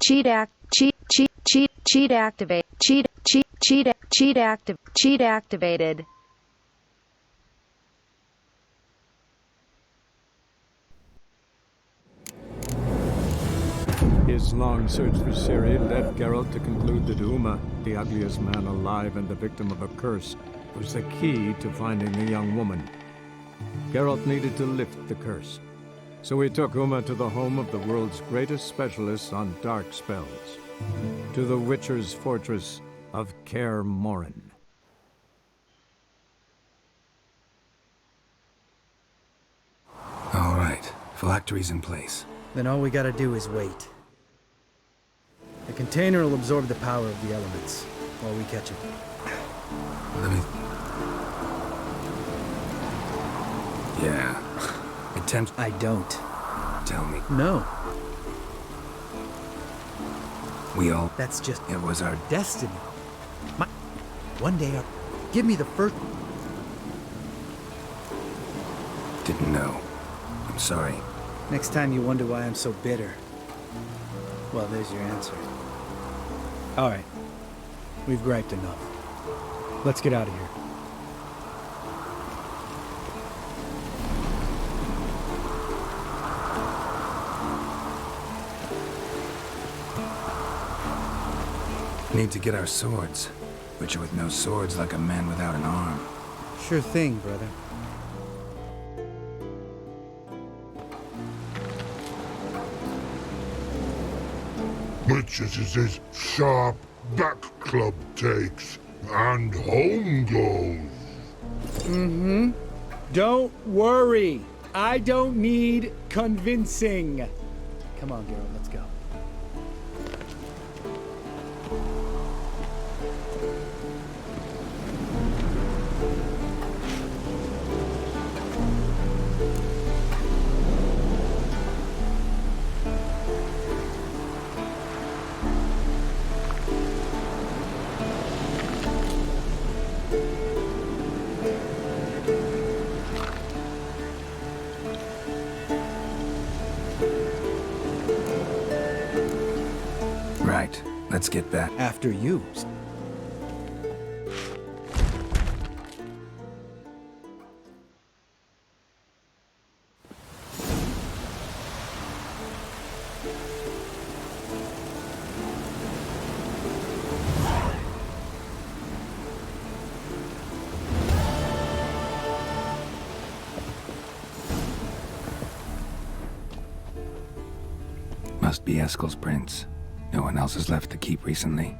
cheat act cheat cheat cheat cheat activate cheat cheat cheat cheat active cheat activated. His long search for Ciri led Geralt to conclude that Uma, the ugliest man alive and the victim of a curse, was the key to finding the young woman. Geralt needed to lift the curse, so he took Uma to the home of the world's greatest specialists on dark spells, to the Witcher's fortress of Kaer Morhen. All right, phylactery's in place. Then all we gotta do is wait. The container will absorb the power of the elements while we catch it. Let me... Yeah. Attempts... I don't. Tell me. No. We all... That's just... It was our... destiny. One day, give me the first... Didn't know. I'm sorry. Next time you wonder why I'm so bitter, well, there's your answer. All right. We've griped enough. Let's get out of here. Need to get our swords. Witcher with no swords like a man without an arm. Sure thing, brother. Which is his sharp back club takes, and home goes. Mm-hmm. Don't worry. I don't need convincing. Come on, Geralt, let's go. Right. Let's get back. After you. Must be Eskel's prints. No one else has left the keep recently.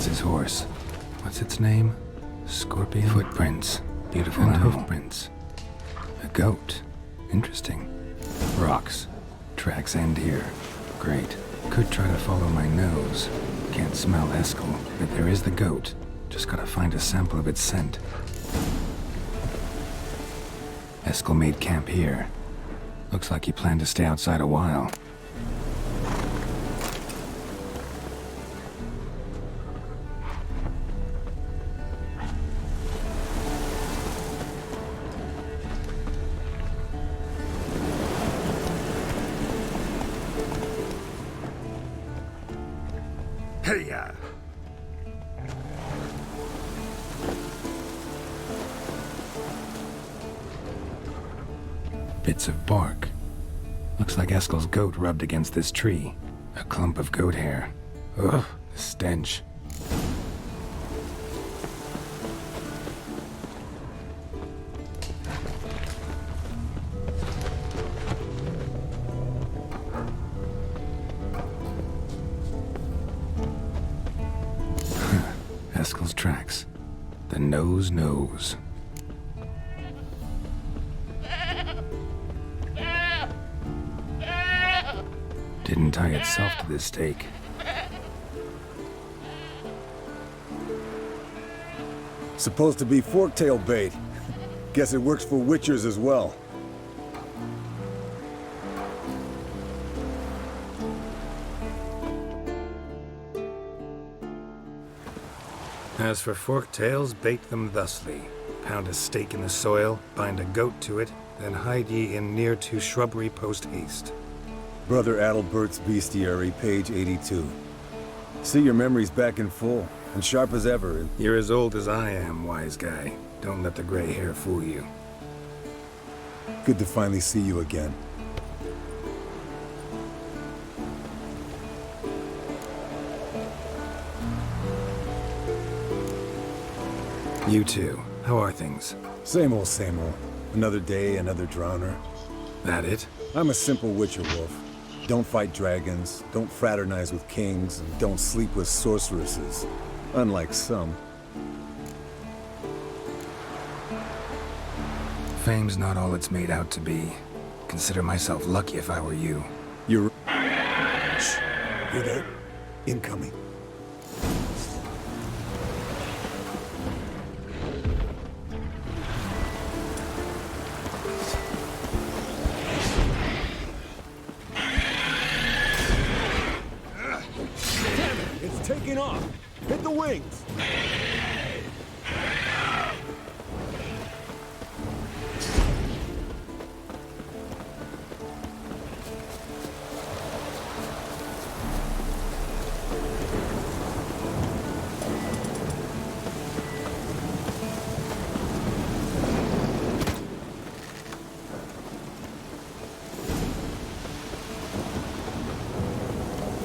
His horse. What's its name? Scorpion? Footprints. Beautiful and hoofprints. A goat. Interesting. Rocks. Tracks end here. Great. Could try to follow my nose. Can't smell Eskel, but there is the goat. Just gotta find a sample of its scent. Eskel made camp here. Looks like you plan to stay outside a while. Hey-ya! Bits of bark. Looks like Eskel's goat rubbed against this tree. A clump of goat hair. Ugh, the stench. Eskel's tracks. The nose knows. Didn't tie itself to this stake. Supposed to be forktail bait. Guess it works for witchers as well. As for forktails, bait them thusly. Pound a stake in the soil, bind a goat to it, then hide ye in near to shrubbery post haste. Brother Adalbert's Bestiary, page 82. See, your memory's back in full, and sharp as ever. You're as old as I am, wise guy. Don't let the gray hair fool you. Good to finally see you again. You too. How are things? Same old, same old. Another day, another drowner. That it? I'm a simple witcher wolf. Don't fight dragons, don't fraternize with kings, and don't sleep with sorceresses. Unlike some. Fame's not all it's made out to be. Consider myself lucky if I were you. You're... Shh. Hear that? Incoming. Taking off! Hit the wings!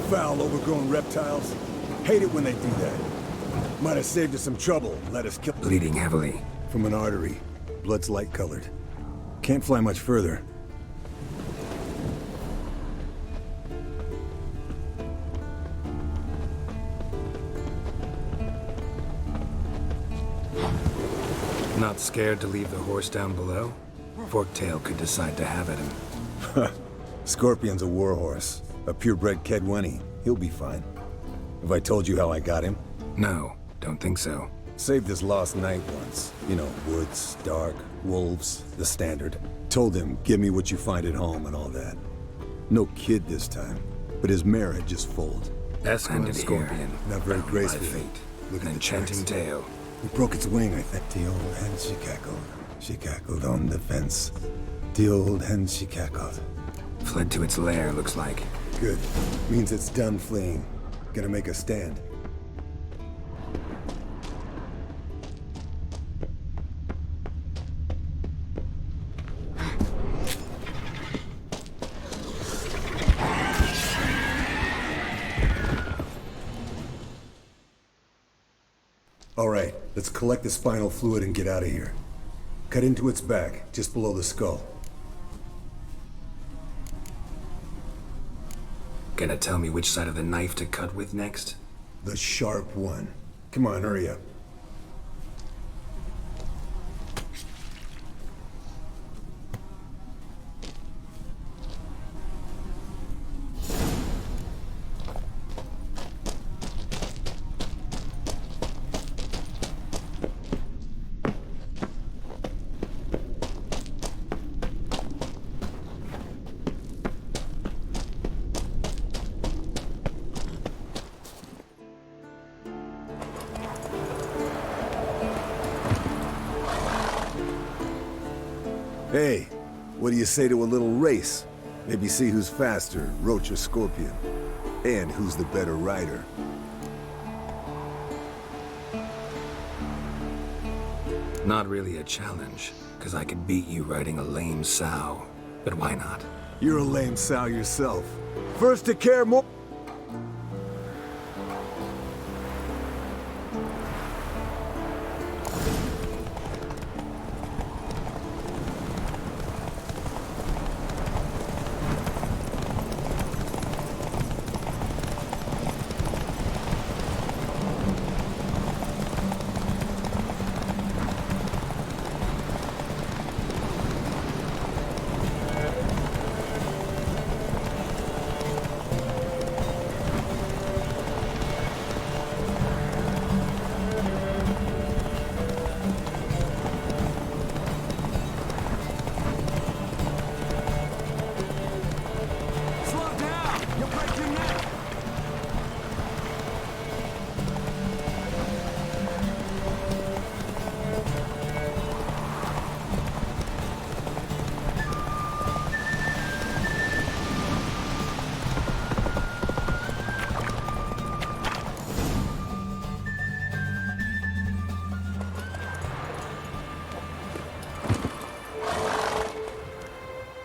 Foul, overgrown reptiles. Hate it when they do that. Might have saved us some trouble, let us kill... Bleeding heavily. From an artery. Blood's light-colored. Can't fly much further. Not scared to leave the horse down below? Forktail could decide to have at him. Scorpion's a warhorse. A purebred Kedwenny. He'll be fine. Have I told you how I got him? No, don't think so. Saved his lost knight once. You know, woods, dark, wolves, the standard. Told him, give me what you find at home and all that. No kid this time, but his mare had just foaled. Eskel and Scorpion. Not very bound graceful. by fate. Look An at the enchanting tracks. tale. He broke its wing, I think. The old hen, she cackled. She cackled on the fence. The old hen, she cackled. Fled to its lair, looks like. Good. Means it's done fleeing. Gonna make a stand. All right, let's collect the spinal fluid and get out of here. Cut into its back, just below the skull. Gonna tell me which side of the knife to cut with next? The sharp one. Come on, hurry up. Hey, what do you say to a little race? Maybe see who's faster, Roach or Scorpion. And who's the better rider. Not really a challenge, because I could beat you riding a lame sow. But why not? You're a lame sow yourself. First to care more...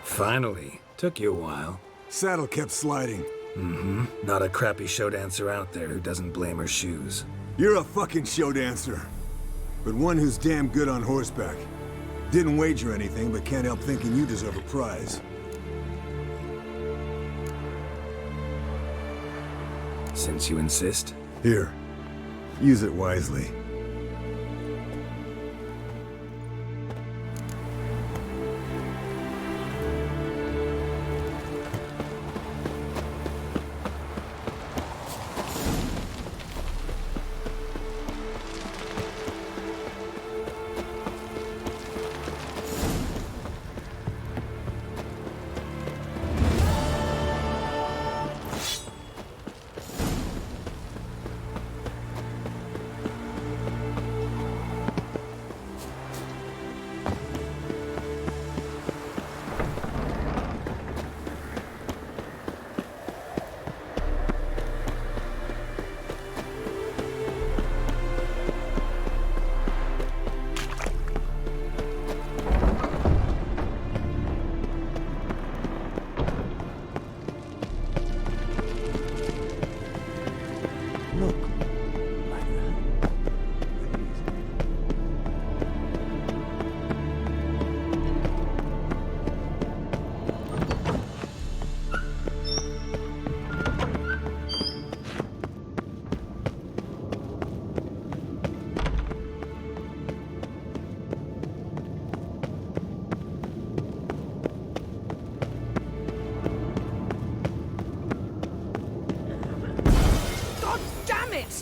Finally. Took you a while. Saddle kept sliding. Not a crappy show dancer out there who doesn't blame her shoes. You're a fucking show dancer. But one who's damn good on horseback. Didn't wager anything, but can't help thinking you deserve a prize. Since you insist. Here. Use it wisely.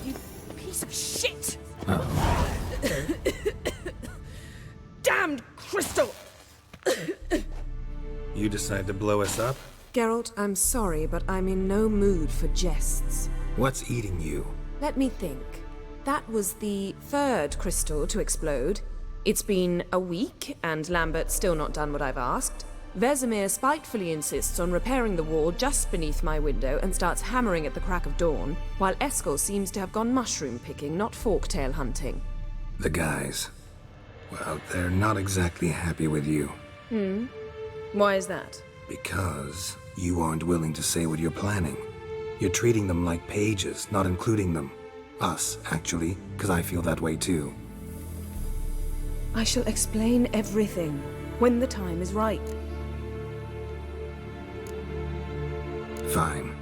You piece of shit! Uh-oh. Damned crystal! You decide to blow us up? Geralt, I'm sorry, but I'm in no mood for jests. What's eating you? Let me think. That was the third crystal to explode. It's been a week, and Lambert's still not done what I've asked. Vesemir spitefully insists on repairing the wall just beneath my window and starts hammering at the crack of dawn, while Eskel seems to have gone mushroom picking, not forktail hunting. The guys. Well, they're not exactly happy with you. Why is that? Because you aren't willing to say what you're planning. You're treating them like pages, not including them. Us, actually, because I feel that way too. I shall explain everything when the time is right. Fine.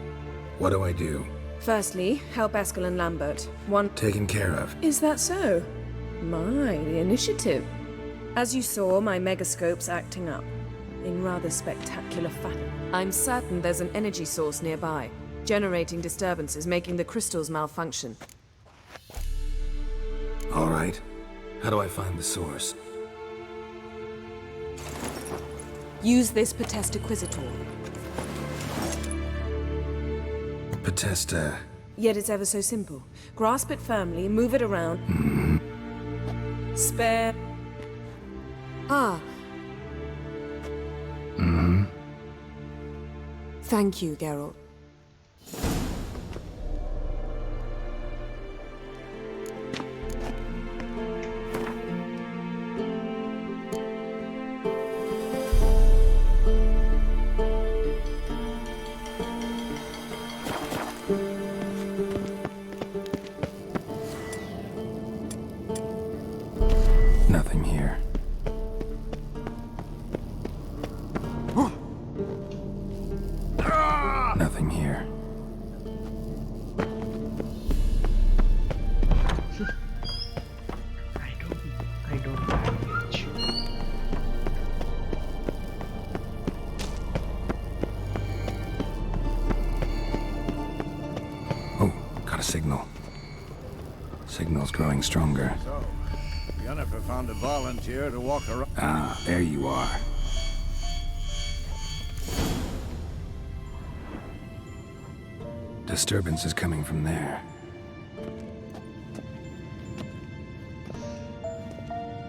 What do I do? Firstly, help Eskel and Lambert. One... Taken care of. Is that so? My, the initiative. As you saw, my megascope's acting up. In rather spectacular fashion. I'm certain there's an energy source nearby, generating disturbances, making the crystals malfunction. All right. How do I find the source? Use this Potestaquizator. Potesta. Yet it's ever so simple. Grasp it firmly, move it around. Spare... Ah. Thank you, Geralt. Nothing here. Nothing here. I don't manage. Oh, got a signal. Signal's growing stronger. So, Jennifer found a volunteer to walk around. Ah, there you are. Disturbance is coming from there.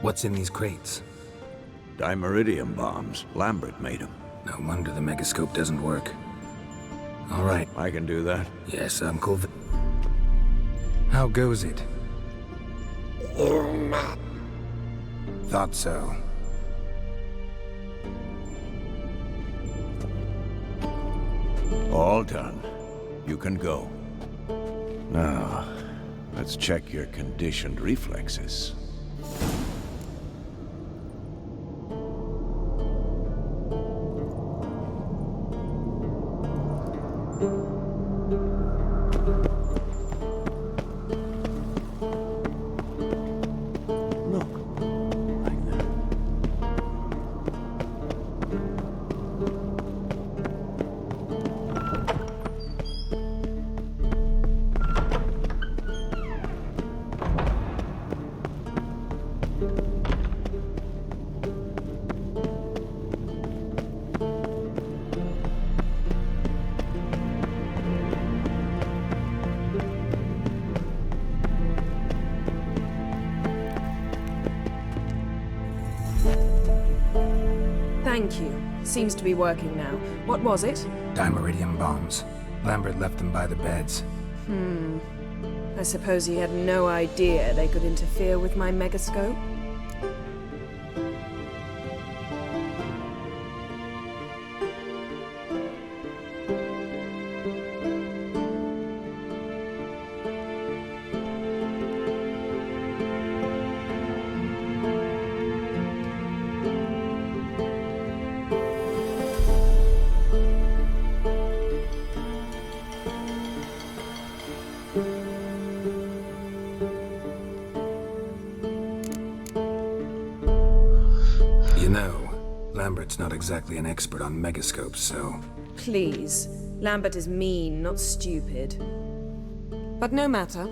What's in these crates? Dimeridium bombs. Lambert made them. No wonder the megascope doesn't work. All right. I can do that. Yes, Uncle. How goes it? Thought so. All done. You can go. Now, let's check your conditioned reflexes. Thank you. Seems to be working now. What was it? Dimeridium bombs. Lambert left them by the beds. I suppose he had no idea they could interfere with my megascope? You know, Lambert's not exactly an expert on megascopes, so... Please. Lambert is mean, not stupid. But no matter.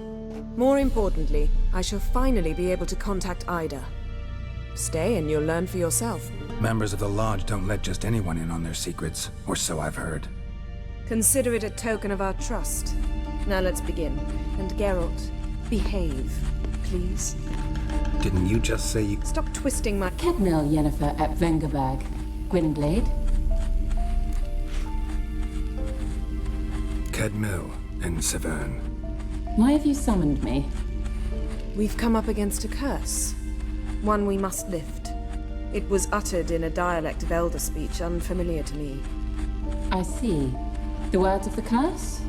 More importantly, I shall finally be able to contact Ida. Stay and you'll learn for yourself. Members of the Lodge don't let just anyone in on their secrets, or so I've heard. Consider it a token of our trust. Now let's begin. And Geralt, behave, please. Didn't you just say you... Stop twisting my... Kedmil Yennefer at Vengerberg. Gwynblade. Kedmil and Severn. Why have you summoned me? We've come up against a curse. One we must lift. It was uttered in a dialect of Elder speech unfamiliar to me. I see. The words of the curse?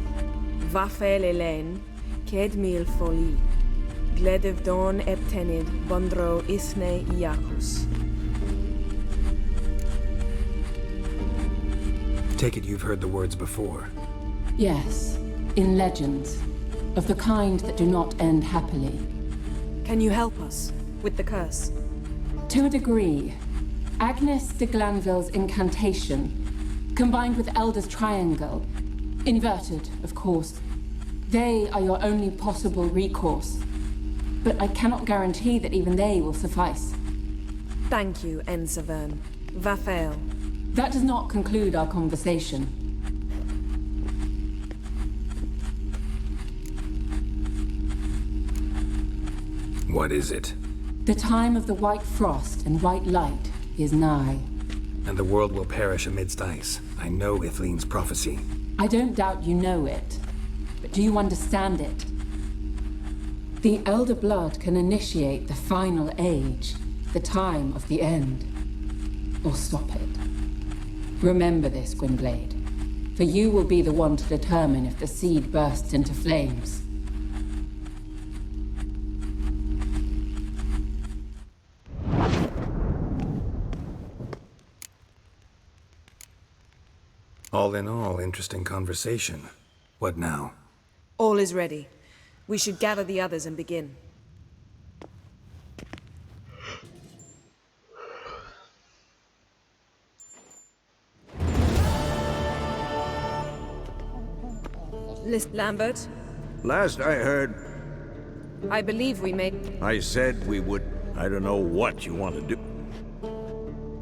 Vafel Elaine, Kedmil Foli. Gledev Don Eptenid, Bondro Isne Iakus. Take it you've heard the words before. Yes, in legends. Of the kind that do not end happily. Can you help us with the curse? To a degree. Agnes de Glanville's incantation, combined with Elder's triangle, inverted, of course. They are your only possible recourse. But I cannot guarantee that even they will suffice. Thank you, Ensevern. Vafel. That does not conclude our conversation. What is it? The time of the white frost and white light is nigh. and the world will perish amidst ice. I know Ithleen's prophecy. I don't doubt you know it, but do you understand it? The Elder Blood can initiate the final age, the time of the end, or stop it. Remember this, Gwynblade, for you will be the one to determine if the seed bursts into flames. All in all, interesting conversation. What now? All is ready. We should gather the others and begin. List Lambert. Last I heard, I believe we made... I said we would... I don't know what you want to do.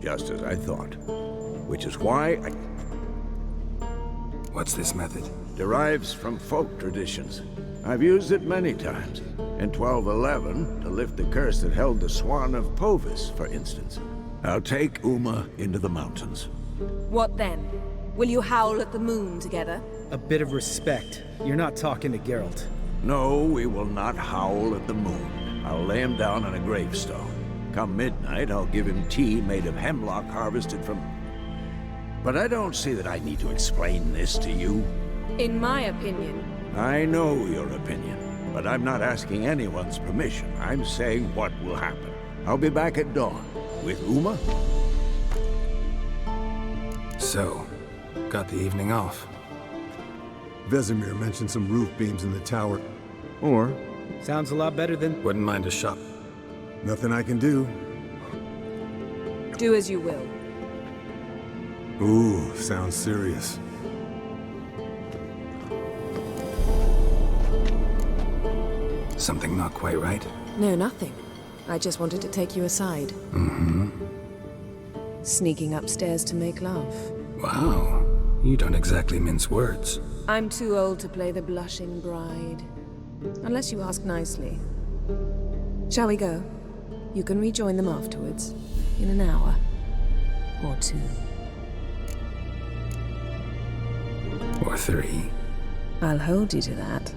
Just as I thought. Which is why I... What's this method? Derives from folk traditions. I've used it many times. In 1211, to lift the curse that held the Swan of Povis, for instance. I'll take Uma into the mountains. What then? Will you howl at the moon together? A bit of respect. You're not talking to Geralt. No, we will not howl at the moon. I'll lay him down on a gravestone. Come midnight, I'll give him tea made of hemlock harvested from... But I don't see that I need to explain this to you. In my opinion... I know your opinion, but I'm not asking anyone's permission. I'm saying what will happen. I'll be back at dawn. With Uma? So, got the evening off. Vesemir mentioned some roof beams in the tower. Or... Sounds a lot better than... Wouldn't mind a shop. Nothing I can do. Do as you will. Ooh, sounds serious. Something not quite right? No, nothing. I just wanted to take you aside. Mm-hmm. Sneaking upstairs to make love. Wow. You don't exactly mince words. I'm too old to play the blushing bride. Unless you ask nicely. Shall we go? You can rejoin them afterwards. In an hour. Or 2. Or 3. I'll hold you to that.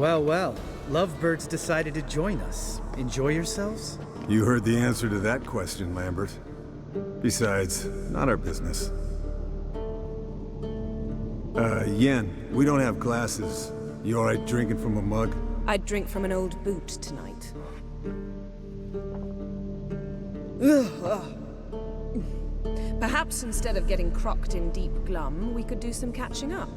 Well, well. Lovebirds decided to join us. Enjoy yourselves? You heard the answer to that question, Lambert. Besides, not our business. Yen, we don't have glasses. You alright drinking from a mug? I'd drink from an old boot tonight. Perhaps instead of getting crocked in deep glum, we could do some catching up.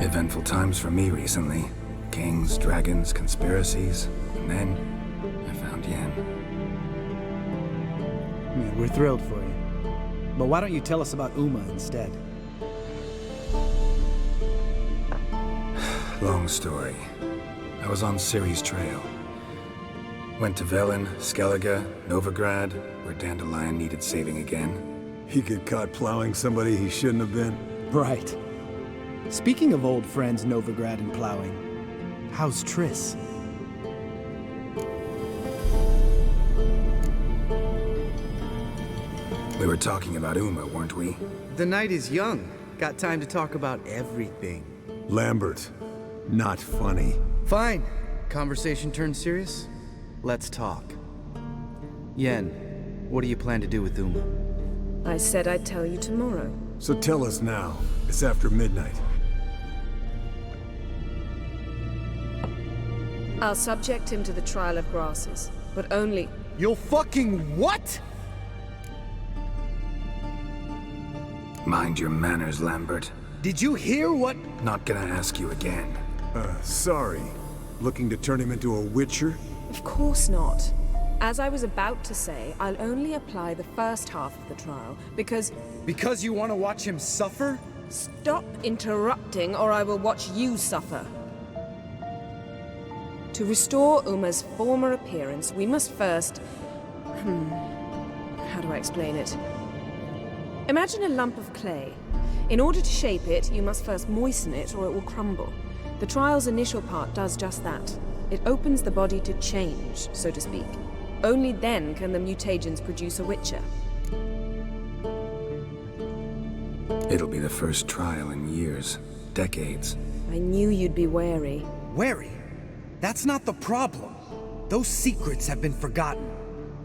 Eventful times for me recently. Kings, dragons, conspiracies, and then I found Yen. Yeah, we're thrilled for you. But why don't you tell us about Uma instead? Long story. I was on Ciri's trail. Went to Velen, Skellige, Novigrad, where Dandelion needed saving again. He get caught plowing somebody he shouldn't have been? Right. Speaking of old friends Novigrad and plowing, how's Triss? We were talking about Uma, weren't we? The night is young. Got time to talk about everything. Lambert, not funny. Fine. Conversation turned serious? Let's talk. Yen, what do you plan to do with Uma? I said I'd tell you tomorrow. So tell us now. It's after midnight. I'll subject him to the trial of grasses, but only... You'll fucking what? Mind your manners, Lambert. Did you hear what? Not gonna ask you again. Sorry. Looking to turn him into a witcher? Of course not. As I was about to say, I'll only apply the first half of the trial, because... Because you want to watch him suffer? Stop interrupting, or I will watch you suffer. To restore Uma's former appearance, we must first... How do I explain it? Imagine a lump of clay. In order to shape it, you must first moisten it, or it will crumble. The trial's initial part does just that. It opens the body to change, so to speak. Only then can the mutagens produce a witcher. It'll be the first trial in years. Decades. I knew you'd be wary. Wary? That's not the problem. Those secrets have been forgotten,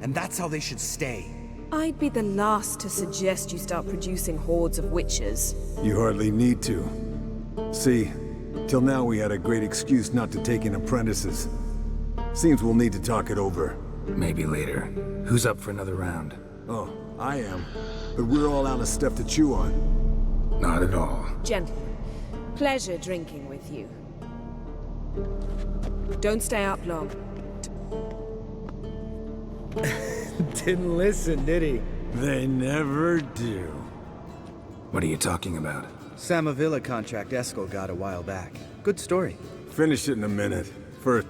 and that's how they should stay. I'd be the last to suggest you start producing hordes of witches. You hardly need to. See, till now we had a great excuse not to take in apprentices. Seems we'll need to talk it over. Maybe later. Who's up for another round? Oh, I am. But we're all out of stuff to chew on. Not at all. Gentlemen, pleasure drinking with you. Don't stay up long. Didn't listen, did he? They never do. What are you talking about? Samavilla contract Eskel got a while back. Good story. Finish it in a minute. First...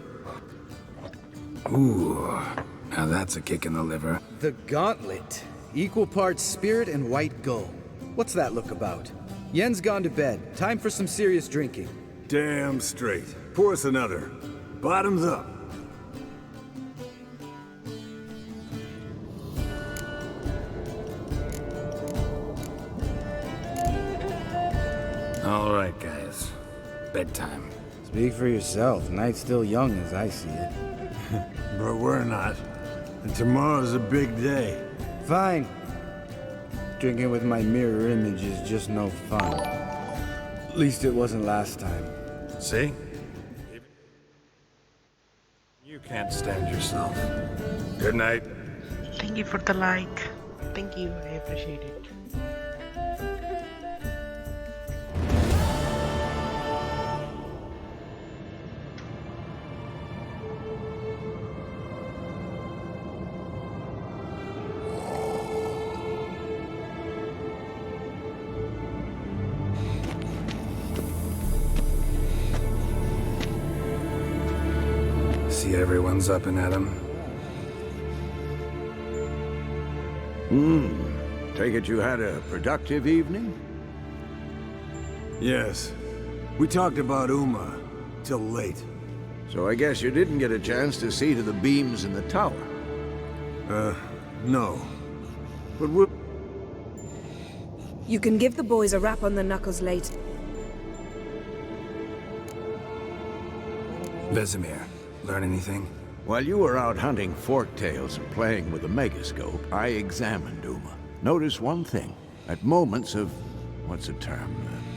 Ooh, now that's a kick in the liver. The Gauntlet. Equal parts spirit and white gull. What's that look about? Yen's gone to bed. Time for some serious drinking. Damn straight. Pour us another. Bottoms up. All right, guys. Bedtime. Speak for yourself. Night's still young as I see it. But we're not. And tomorrow's a big day. Fine. Drinking with my mirror image is just no fun. At least it wasn't last time. See? You can't stand yourself. Good night. Thank you for the like. Thank you, I appreciate it. See everyone's up and at 'em. Take it you had a productive evening? Yes. We talked about Uma till late. So I guess you didn't get a chance to see to the beams in the tower. No. But we're... You can give the boys a rap on the knuckles later. Vesemir, learn anything? While you were out hunting forktails and playing with the megascope, I examined Uma. Notice one thing. At moments of, what's the term,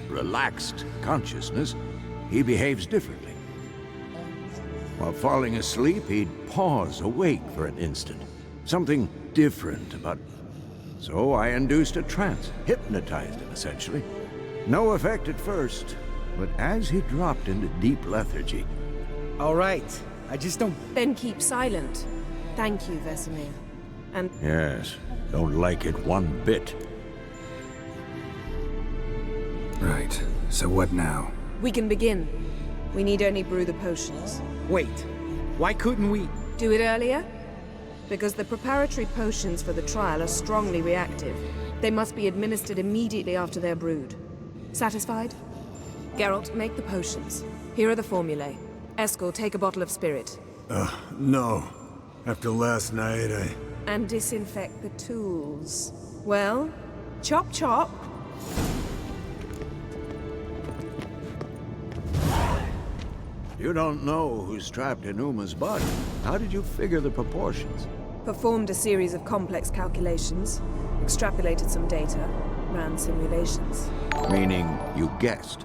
relaxed consciousness, he behaves differently. While falling asleep, he'd pause awake for an instant. Something different about... So I induced a trance, hypnotized him essentially. No effect at first, but as he dropped into deep lethargy... All right, I just don't... Then keep silent. Thank you, Vesemir. and... Yes, don't like it one bit. Right, so what now? We can begin. We need only brew the potions. Wait, why couldn't we? Do it earlier? Because the preparatory potions for the trial are strongly reactive. They must be administered immediately after they're brewed. Satisfied? Geralt, make the potions. Here are the formulae. Eskel, take a bottle of spirit. No. After last night, And disinfect the tools. Well, chop chop. You don't know who's trapped in Uma's body. How did you figure the proportions? Performed a series of complex calculations, extrapolated some data, ran simulations. Meaning you guessed?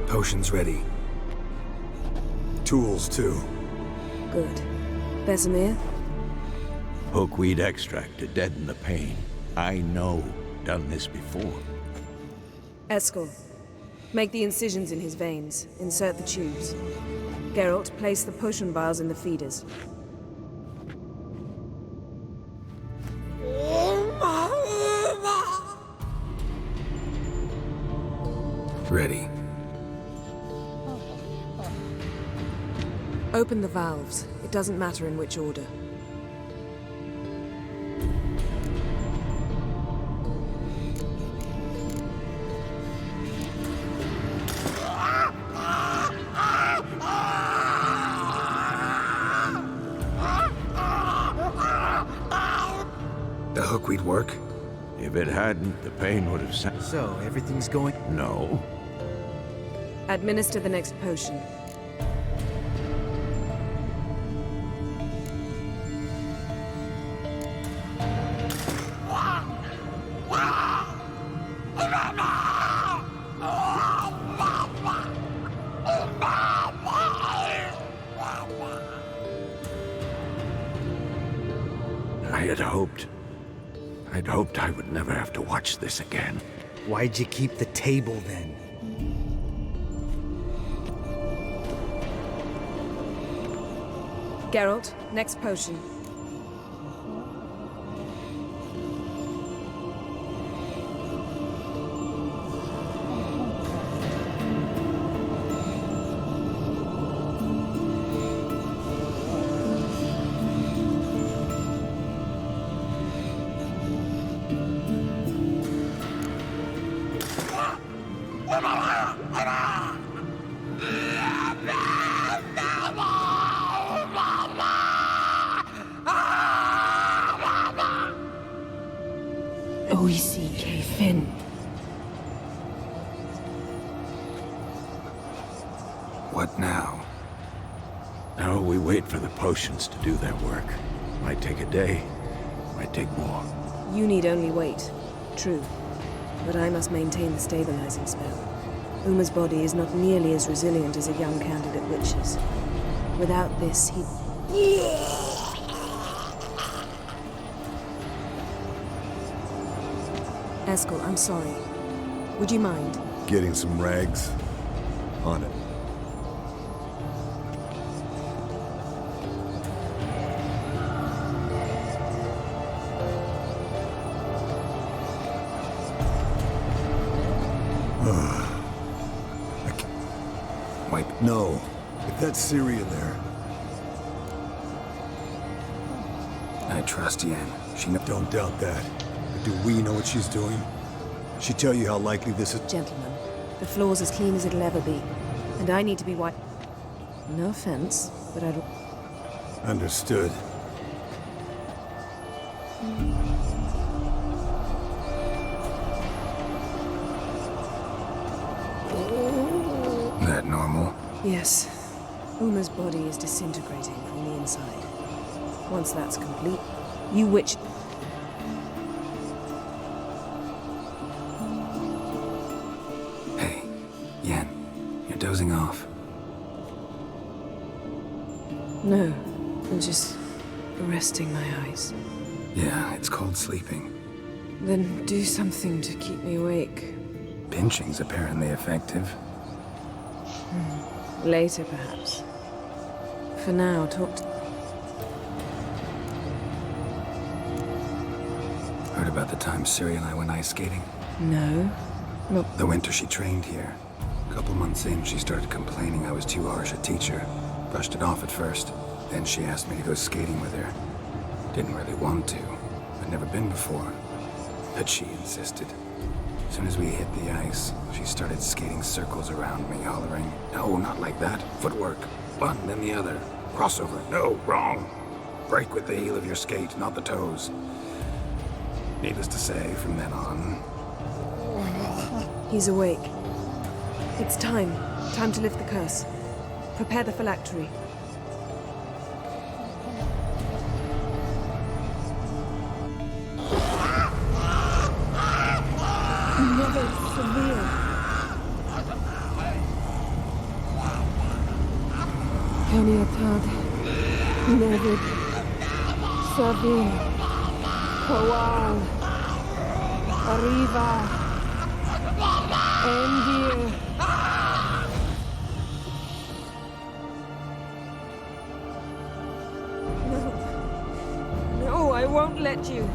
Potions ready. tools too. Good. Vesemir? Hookweed extract to deaden the pain. I know. Done this before. Eskel, make the incisions in his veins. Insert the tubes. Geralt, place the potion vials in the feeders. Ready. Open the valves. It doesn't matter in which order. The hookweed work? If it hadn't, the pain would have sat. So, everything's going... No. Administer the next potion. I'd hoped I would never have to watch this again. Why'd you keep the table then? Geralt, next potion. What now? Now we wait for the potions to do their work. Might take a day, Might take more. You need only wait. True. But I must maintain the stabilizing spell. Uma's body is not nearly as resilient as a young candidate witch's. Without this, he... Eskel, I'm sorry. Would you mind? Getting some rags? On it. Wipe. No. If that's Siri in there. I trust Yen. She Don't doubt that. But do we know what she's doing? She tell you how likely this is? Gentlemen, the floor's as clean as it'll ever be. And I need to be white. No offense, but I'd... Understood. That normal? Yes. Uma's body is disintegrating from the inside. Once that's complete, you witch... Hey, Yen, you're dozing off. No, I'm just resting my eyes. Yeah, it's called sleeping. Then do something to keep me awake. Pinching's apparently effective. Later, perhaps. For now, talk to... Heard about the time Siri and I went ice skating? No. The winter she trained here. A couple months in, she started complaining I was too harsh a teacher. Brushed it off at first. Then she asked me to go skating with her. Didn't really want to. I'd never been before. But she insisted. As soon as we hit the ice, she started skating circles around me, hollering, "No, not like that. Footwork. One, then the other. Crossover. No, wrong. Break with the heel of your skate, not the toes." Needless to say, from then on... He's awake. It's time. Time to lift the curse. Prepare the phylactery. Never severe. Kaniatad. Never severe. Kowal. Arriva. Endir. No, I won't let you.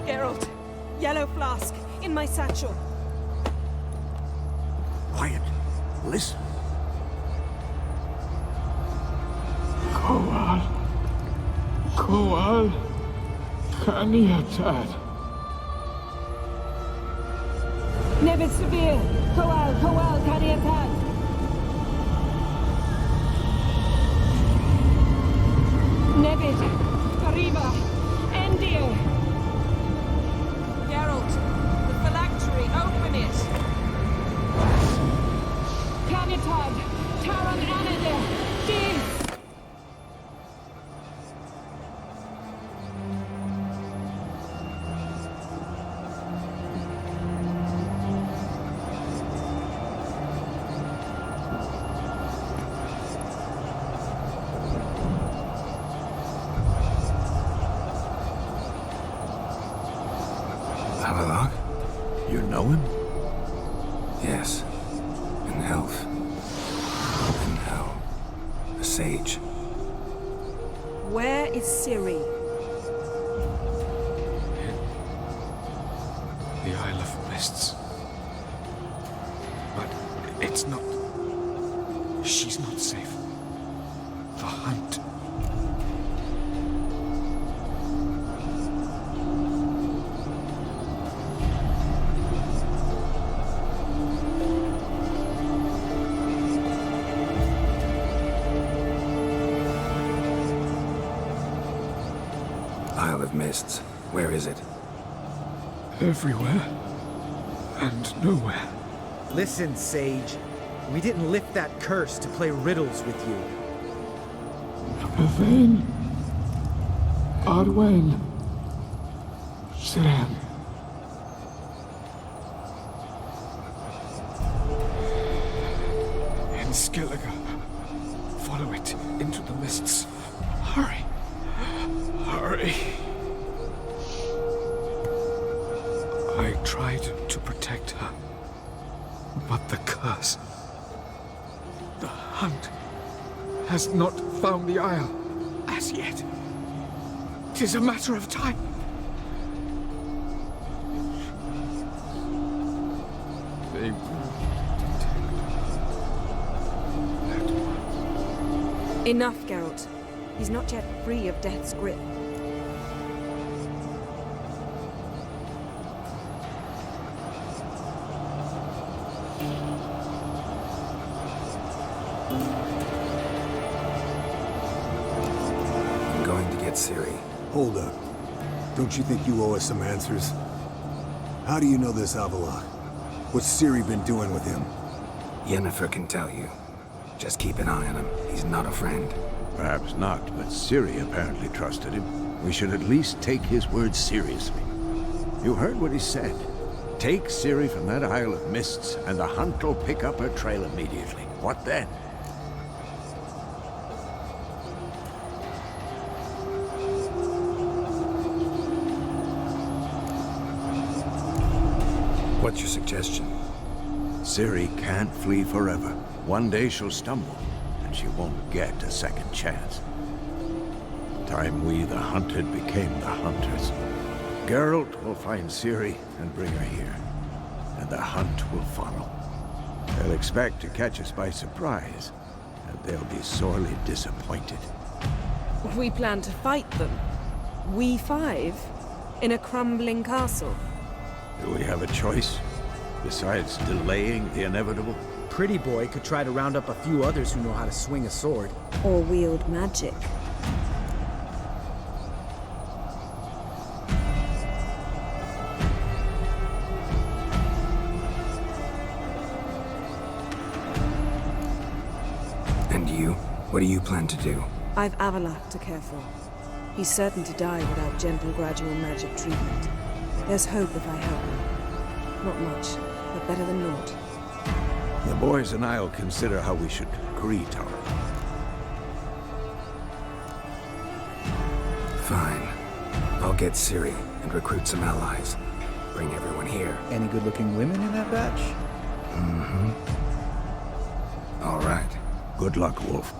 Geralt, yellow flask, in my satchel. Quiet. Listen. Kowal. Kowal. Kaniatad. Never severe. Kowal, Kaniatad. Nevid, Arriva, Endir. Geralt, the phylactery, open it. Kaniatad, Taran Anadir, Dis. You know him? Yes. An elf. In hell. A sage. Where is Ciri? The Isle of Mists. But it's not... She's not safe. The hunt. Isle of Mists. Where is it? Everywhere. And nowhere. Listen, Sage. We didn't lift that curse to play riddles with you. But then... Arwen. Siran. In Skellige. Follow it into the mists. Hurry. Hurry. I tried to protect her, but the curse, the hunt, has not found the Isle as yet. 'Tis a matter of time. They will detect. Enough, Geralt. He's not yet free of death's grip. Ciri. Hold up. Don't you think you owe us some answers? How do you know this Avallac'h? What's Ciri been doing with him? Yennefer can tell you. Just keep an eye on him. He's not a friend. Perhaps not, but Ciri apparently trusted him. We should at least take his words seriously. You heard what he said. Take Ciri from that Isle of Mists, and the hunt will pick up her trail immediately. What then? What's your suggestion? Ciri can't flee forever. One day she'll stumble, and she won't get a second chance. Time we, the hunted, became the hunters. Geralt will find Ciri and bring her here, and the hunt will follow. They'll expect to catch us by surprise, and they'll be sorely disappointed. We plan to fight them. We five? In a crumbling castle? Do we have a choice, besides delaying the inevitable? Pretty Boy could try to round up a few others who know how to swing a sword. Or wield magic. And you? What do you plan to do? I've Avallac'h to care for. He's certain to die without gentle, gradual magic treatment. There's hope if I help him. Not much, but better than naught. The boys and I'll consider how we should greet our... Fine. I'll get Ciri and recruit some allies. Bring everyone here. Any good-looking women in that batch? Mm-hmm. All right. Good luck, Wolf.